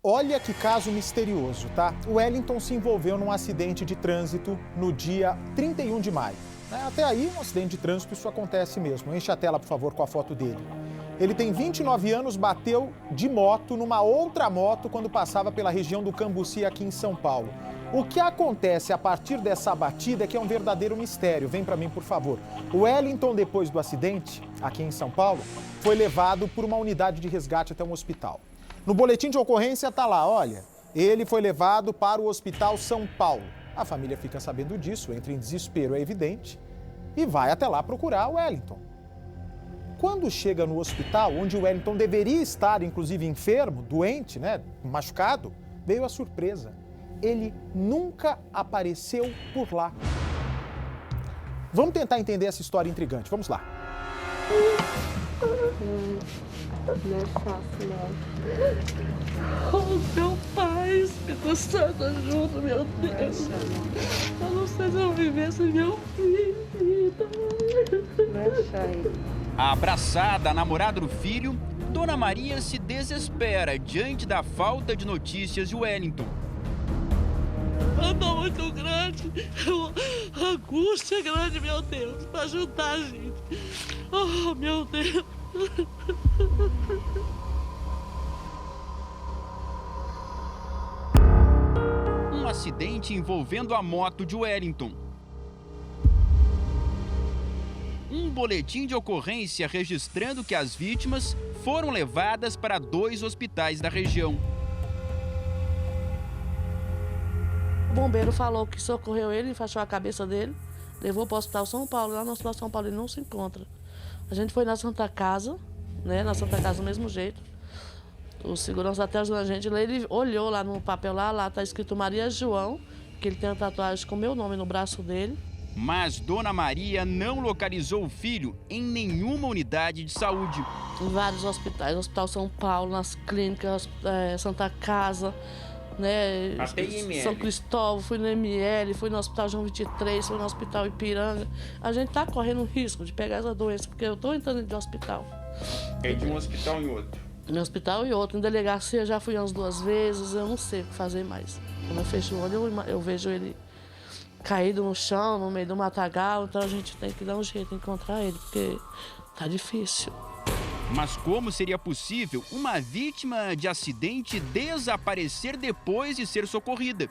Olha que caso misterioso, tá? O Wellington se envolveu num acidente de trânsito no dia 31 de maio. Até aí, um acidente de trânsito, isso acontece mesmo. Enche a tela, por favor, com a foto dele. Ele tem 29 anos, bateu de moto numa outra moto quando passava pela região do Cambuci, aqui em São Paulo. O que acontece a partir dessa batida é que é um verdadeiro mistério. Vem para mim, por favor. O Wellington, depois do acidente, aqui em São Paulo, foi levado por uma unidade de resgate até um hospital. No boletim de ocorrência está lá, olha, ele foi levado para o Hospital São Paulo. A família fica sabendo disso, entra em desespero, é evidente, e vai até lá procurar o Wellington. Quando chega no hospital, onde o Wellington deveria estar, inclusive enfermo, doente, machucado, veio a surpresa. Ele nunca apareceu por lá. Vamos tentar entender essa história intrigante, vamos lá. Não é fácil, não. Oh, meu pai, Espírito Santo, ajuda, meu Deus. Eu não sei se eu vou viver sem meu filho. Abraçada, a namorada do filho, Dona Maria se desespera diante da falta de notícias de Wellington. A dor muito grande, a angústia grande, meu Deus, para ajudar a gente. Oh, meu Deus. Um acidente envolvendo a moto de Wellington. Um boletim de ocorrência registrando que as vítimas foram levadas para 2 hospitais da região. O bombeiro falou que socorreu ele, enfaixou a cabeça dele, levou para o Hospital São Paulo. Lá no Hospital São Paulo ele não se encontra. A gente foi na Santa Casa, na Santa Casa do mesmo jeito. O segurança até ajudou a gente. Ele olhou lá no papel, lá tá escrito Maria João, que ele tem uma tatuagem com meu nome no braço dele. Mas Dona Maria não localizou o filho em nenhuma unidade de saúde. Em vários hospitais, no Hospital São Paulo, nas clínicas, Santa Casa, Até IML. São Cristóvão, fui no ML, fui no Hospital João 23, fui no Hospital Ipiranga. A gente tá correndo risco de pegar essa doença, porque eu tô entrando de hospital. É de um hospital em outro? No hospital e outro. Em delegacia já fui umas 2 vezes, eu não sei o que fazer mais. Quando eu fecho o olho, eu vejo ele caído no chão, no meio do matagal, então a gente tem que dar um jeito de encontrar ele, porque tá difícil. Mas como seria possível uma vítima de acidente desaparecer depois de ser socorrida?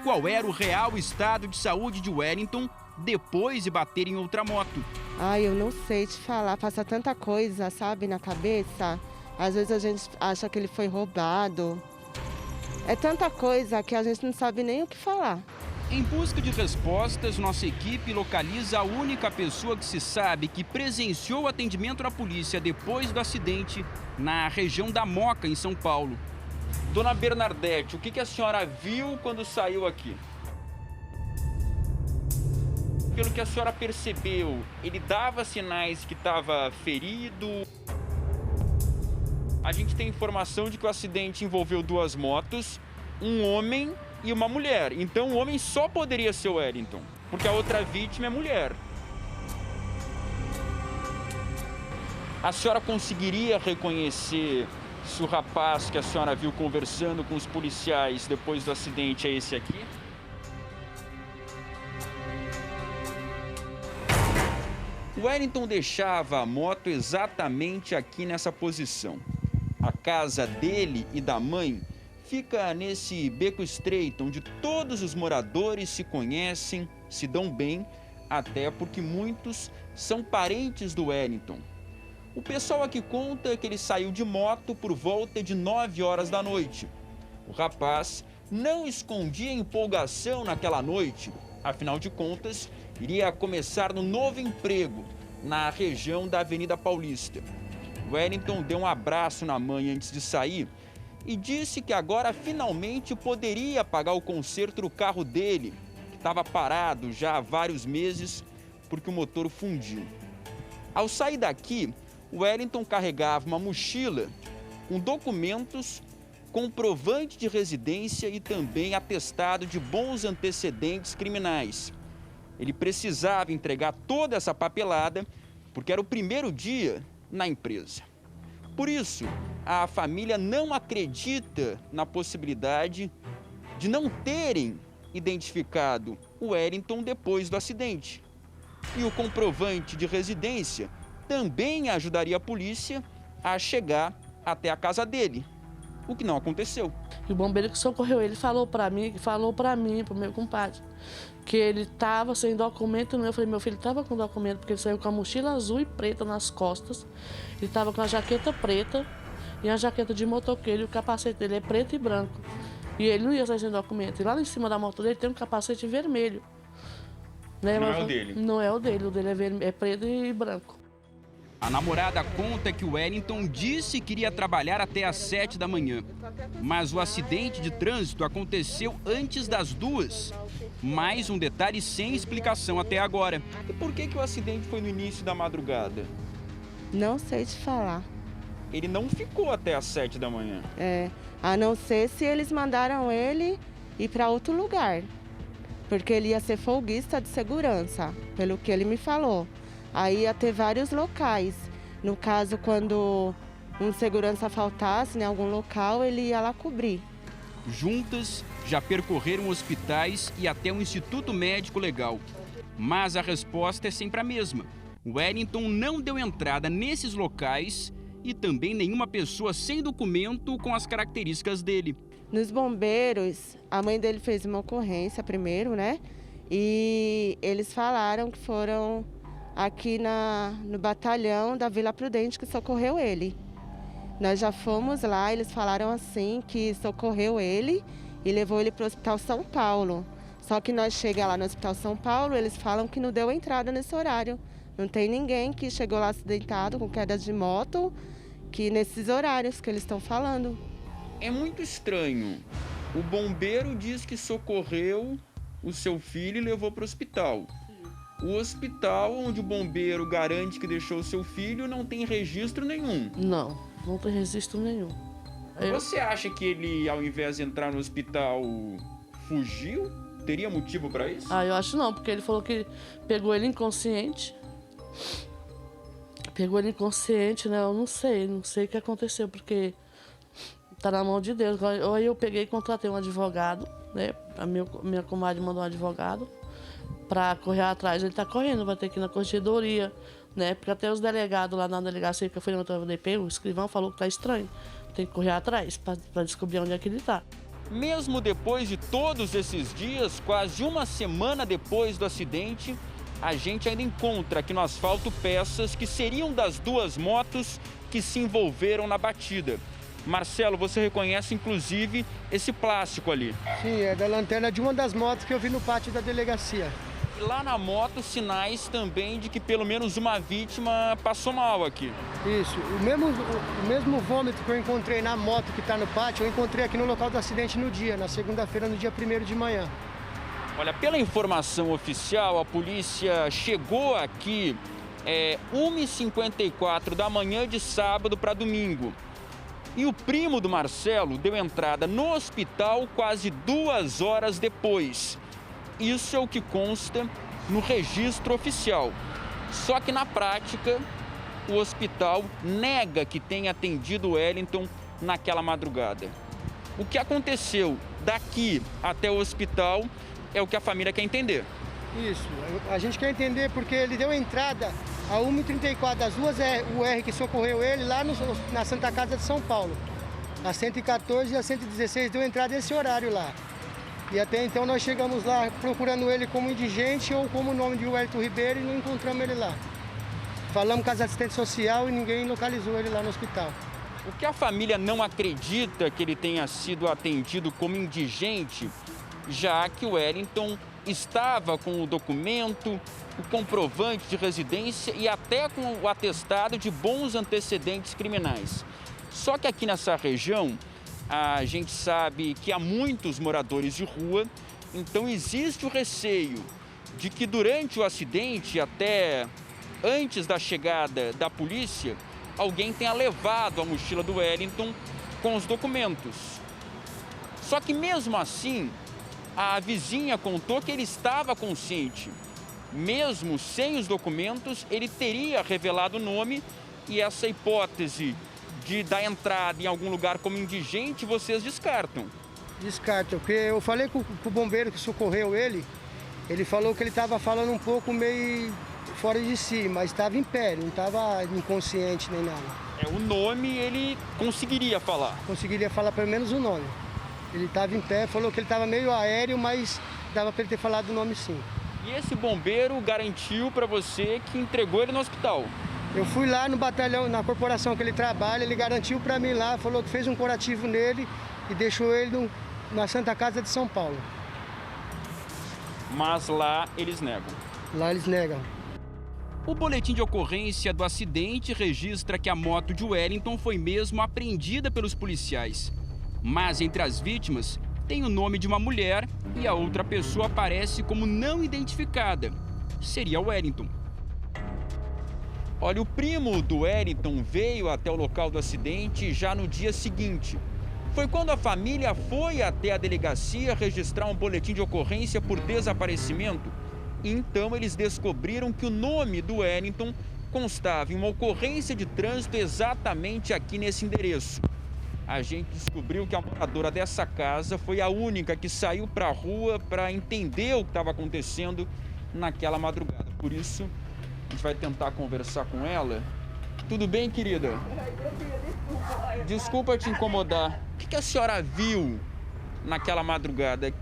Qual era o real estado de saúde de Wellington depois de bater em outra moto? Ai, eu não sei te falar, passa tanta coisa, sabe, na cabeça. Às vezes a gente acha que ele foi roubado. É tanta coisa que a gente não sabe nem o que falar. Em busca de respostas, nossa equipe localiza a única pessoa que se sabe que presenciou o atendimento da polícia depois do acidente na região da Moca, em São Paulo. Dona Bernadette, o que a senhora viu quando saiu aqui? Pelo que a senhora percebeu, ele dava sinais que estava ferido? A gente tem informação de que o acidente envolveu 2 motos, um homem e uma mulher. Então o homem só poderia ser o Wellington, porque a outra vítima é mulher. A senhora conseguiria reconhecer se o rapaz que a senhora viu conversando com os policiais depois do acidente é esse aqui? O Wellington deixava a moto exatamente aqui nessa posição. A casa dele e da mãe fica nesse beco estreito, onde todos os moradores se conhecem, se dão bem, até porque muitos são parentes do Wellington. O pessoal aqui conta que ele saiu de moto por volta de 9 horas da noite. O rapaz não escondia empolgação naquela noite, afinal de contas, iria começar no novo emprego, na região da Avenida Paulista. Wellington deu um abraço na mãe antes de sair e disse que agora finalmente poderia pagar o conserto do carro dele, que estava parado já há vários meses porque o motor fundiu. Ao sair daqui, Wellington carregava uma mochila com documentos, comprovante de residência e também atestado de bons antecedentes criminais. Ele precisava entregar toda essa papelada porque era o primeiro dia na empresa. por isso, a família não acredita na possibilidade de não terem identificado o Wellington depois do acidente. E o comprovante de residência também ajudaria a polícia a chegar até a casa dele, o que não aconteceu. E o bombeiro que socorreu ele falou para mim, pro meu compadre, que ele estava sem documento nenhum. Eu falei, meu filho estava com documento, porque ele saiu com a mochila azul e preta nas costas, ele estava com a jaqueta preta e a jaqueta de motoqueiro, e o capacete dele é preto e branco. E ele não ia sair sem documento. E lá em cima da moto dele tem um capacete vermelho. Né? Não é o dele? Não é o dele, o dele é preto e branco. A namorada conta que o Wellington disse que iria trabalhar até às 7 da manhã. Mas o acidente de trânsito aconteceu antes das 2. Mais um detalhe sem explicação até agora. E por que o acidente foi no início da madrugada? Não sei te falar. Ele não ficou até às 7 da manhã. A não ser se eles mandaram ele ir para outro lugar. Porque ele ia ser folguista de segurança, pelo que ele me falou. Aí ia ter vários locais. No caso, quando um segurança faltasse em algum local, ele ia lá cobrir. Juntas, já percorreram hospitais e até o Instituto Médico Legal. Mas a resposta é sempre a mesma. O Wellington não deu entrada nesses locais e também nenhuma pessoa sem documento com as características dele. Nos bombeiros, a mãe dele fez uma ocorrência primeiro, né? E eles falaram que foram aqui no batalhão da Vila Prudente que socorreu ele. Nós já fomos lá, eles falaram assim que socorreu ele e levou ele para o Hospital São Paulo. Só que nós chegamos lá no Hospital São Paulo, eles falam que não deu entrada nesse horário. Não tem ninguém que chegou lá acidentado com queda de moto, que nesses horários que eles estão falando. É muito estranho. O bombeiro diz que socorreu o seu filho e levou para o hospital. O hospital onde o bombeiro garante que deixou o seu filho não tem registro nenhum. Não tem registro nenhum. Você acha que ele, ao invés de entrar no hospital, fugiu? Teria motivo para isso? Eu acho não, porque ele falou que pegou ele inconsciente. Né? Eu não sei o que aconteceu, porque tá na mão de Deus. Aí eu peguei e contratei um advogado, né? A minha comadre mandou um advogado para correr atrás. Ele tá correndo, vai ter que ir na corregedoria, né? Porque até os delegados lá na delegacia que eu fui na DP, o escrivão falou que tá estranho. Tem que correr atrás para descobrir onde é que ele tá. Mesmo depois de todos esses dias, quase uma semana depois do acidente, a gente ainda encontra aqui no asfalto peças que seriam das 2 motos que se envolveram na batida. Marcelo, você reconhece inclusive esse plástico ali? Sim, é da lanterna de uma das motos que eu vi no pátio da delegacia. E lá na moto, sinais também de que pelo menos uma vítima passou mal aqui. Isso, o mesmo vômito que eu encontrei na moto que está no pátio, eu encontrei aqui no local do acidente no dia, na segunda-feira, no dia 1º de manhã. Olha, pela informação oficial, a polícia chegou aqui 1h54 da manhã de sábado para domingo. E o primo do Marcelo deu entrada no hospital quase 2 horas depois. Isso é o que consta no registro oficial. Só que na prática, o hospital nega que tenha atendido o Wellington naquela madrugada. O que aconteceu daqui até o hospital é o que a família quer entender. Isso, a gente quer entender porque ele deu entrada a 1h34 das 2 UR que socorreu ele lá na Santa Casa de São Paulo. A 114 e a 116 deu entrada nesse horário lá. E até então nós chegamos lá procurando ele como indigente ou como nome de Wellington Ribeiro e não encontramos ele lá. Falamos com as assistentes sociais e ninguém localizou ele lá no hospital. O que a família não acredita que ele tenha sido atendido como indigente, já que o Wellington estava com o documento, o comprovante de residência e até com o atestado de bons antecedentes criminais. Só que aqui nessa região, a gente sabe que há muitos moradores de rua, então existe o receio de que durante o acidente, até antes da chegada da polícia, alguém tenha levado a mochila do Wellington com os documentos. Só que mesmo assim, a vizinha contou que ele estava consciente. Mesmo sem os documentos, ele teria revelado o nome e essa hipótese de dar entrada em algum lugar como indigente, vocês descartam? Descarta, porque eu falei com o bombeiro que socorreu ele, ele falou que ele estava falando um pouco meio fora de si, mas estava em pé, não estava inconsciente nem nada. O nome ele conseguiria falar? Conseguiria falar pelo menos o nome. Ele estava em pé, falou que ele estava meio aéreo, mas dava para ele ter falado o nome sim. E esse bombeiro garantiu para você que entregou ele no hospital? Eu fui lá no batalhão, na corporação que ele trabalha, ele garantiu para mim lá, falou que fez um curativo nele e deixou ele na Santa Casa de São Paulo. Mas lá eles negam? Lá eles negam. O boletim de ocorrência do acidente registra que a moto de Wellington foi mesmo apreendida pelos policiais. Mas entre as vítimas tem o nome de uma mulher e a outra pessoa aparece como não identificada. Seria Wellington. Olha, o primo do Wellington veio até o local do acidente já no dia seguinte. Foi quando a família foi até a delegacia registrar um boletim de ocorrência por desaparecimento. Então eles descobriram que o nome do Wellington constava em uma ocorrência de trânsito exatamente aqui nesse endereço. A gente descobriu que a moradora dessa casa foi a única que saiu para a rua para entender o que estava acontecendo naquela madrugada. Por isso, a gente vai tentar conversar com ela. Tudo bem, querida? Desculpa te incomodar. O que a senhora viu naquela madrugada?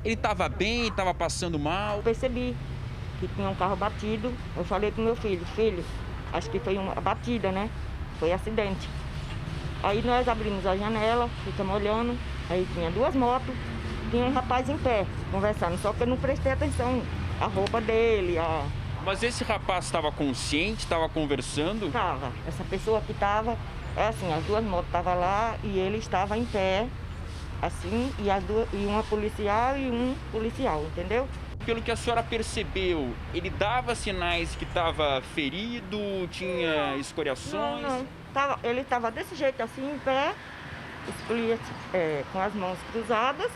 Ele estava bem, estava passando mal? Eu percebi que tinha um carro batido. Eu falei com meu filho, acho que foi uma batida, né? Foi acidente. Aí nós abrimos a janela, ficamos olhando, aí tinha duas motos, tinha um rapaz em pé, conversando, só que eu não prestei atenção, a roupa dele, Mas esse rapaz estava consciente, estava conversando? Estava, essa pessoa que estava, assim, as duas motos estavam lá e ele estava em pé, assim, e uma policial e um policial, entendeu? Pelo que a senhora percebeu, ele dava sinais que estava ferido, tinha escoriações? Não. Ele estava desse jeito, assim, em pé, com as mãos cruzadas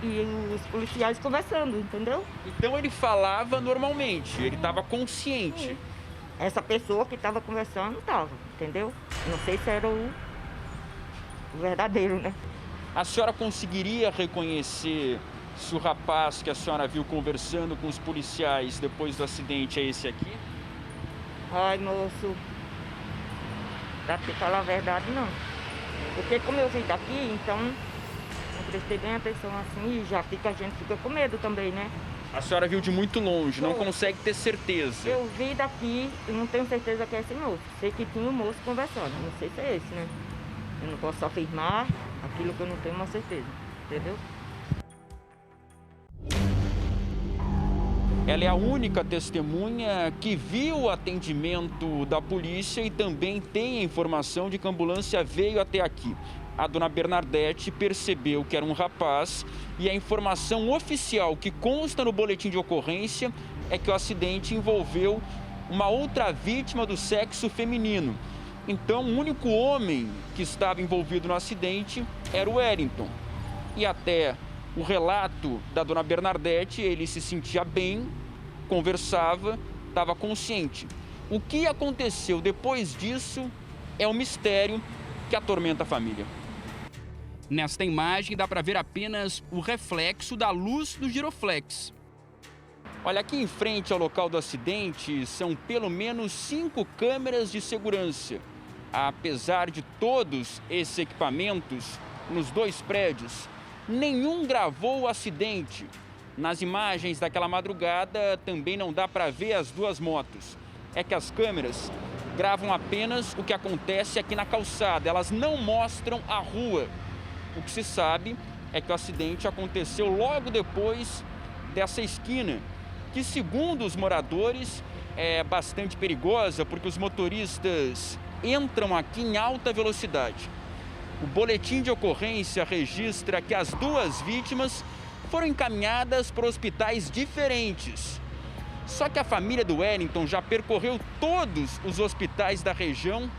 e os policiais conversando, entendeu? Então ele falava normalmente, ele estava consciente? Sim. Essa pessoa que estava conversando estava, entendeu? Não sei se era o verdadeiro, né? A senhora conseguiria reconhecer se o rapaz que a senhora viu conversando com os policiais depois do acidente é esse aqui? Ai, moço, pra te falar a verdade, não. Porque como eu vim daqui, então não prestei bem atenção assim e a gente fica com medo também, né? A senhora viu de muito longe, não consegue ter certeza? Eu vi daqui e não tenho certeza que é esse moço. Sei que tinha um moço conversando, não sei se é esse, né? Eu não posso afirmar aquilo que eu não tenho uma certeza, entendeu? Ela é a única testemunha que viu o atendimento da polícia e também tem a informação de que a ambulância veio até aqui. A dona Bernadette percebeu que era um rapaz e a informação oficial que consta no boletim de ocorrência é que o acidente envolveu uma outra vítima do sexo feminino. Então, o único homem que estava envolvido no acidente era o Wellington. E até o relato da dona Bernadette, ele se sentia bem, conversava, estava consciente. O que aconteceu depois disso é um mistério que atormenta a família. Nesta imagem dá para ver apenas o reflexo da luz do giroflex. Olha, aqui em frente ao local do acidente são pelo menos 5 câmeras de segurança. Apesar de todos esses equipamentos nos 2 prédios, nenhum gravou o acidente. Nas imagens daquela madrugada também não dá para ver as 2 motos. É que as câmeras gravam apenas o que acontece aqui na calçada, elas não mostram a rua. O que se sabe é que o acidente aconteceu logo depois dessa esquina, que segundo os moradores é bastante perigosa porque os motoristas entram aqui em alta velocidade. O boletim de ocorrência registra que as 2 vítimas foram encaminhadas para hospitais diferentes. Só que a família do Wellington já percorreu todos os hospitais da região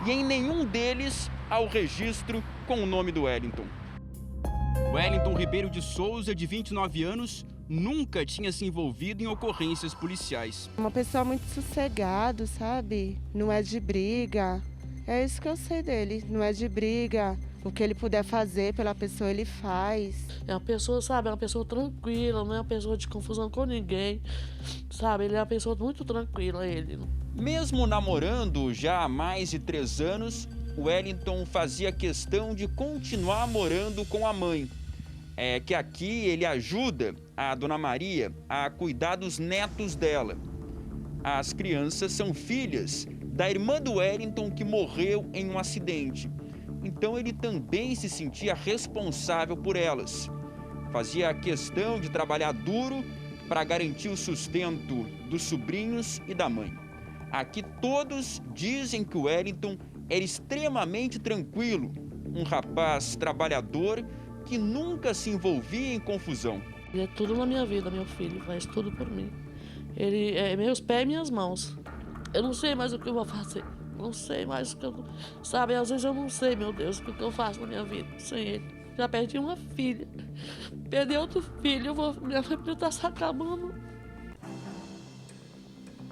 e em nenhum deles há o registro com o nome do Wellington. Wellington Ribeiro de Souza, de 29 anos, nunca tinha se envolvido em ocorrências policiais. Uma pessoa muito sossegada, sabe? Não é de briga. É isso que eu sei dele, não é de briga. O que ele puder fazer pela pessoa, ele faz. É uma pessoa, sabe, é uma pessoa tranquila, não é uma pessoa de confusão com ninguém, sabe? Ele é uma pessoa muito tranquila, ele. Mesmo namorando já há mais de 3 anos, o Wellington fazia questão de continuar morando com a mãe. É que aqui ele ajuda a Dona Maria a cuidar dos netos dela. As crianças são filhas da irmã do Wellington que morreu em um acidente. Então ele também se sentia responsável por elas. Fazia questão de trabalhar duro para garantir o sustento dos sobrinhos e da mãe. Aqui todos dizem que o Wellington era extremamente tranquilo, um rapaz trabalhador que nunca se envolvia em confusão. Ele é tudo na minha vida, meu filho, faz tudo por mim. Ele é meus pés e minhas mãos. Eu não sei mais o que eu vou fazer. Não sei mais o que eu... Sabe, às vezes eu não sei, meu Deus, o que eu faço na minha vida sem ele. Já perdi uma filha. Perder outro filho, minha família está se acabando.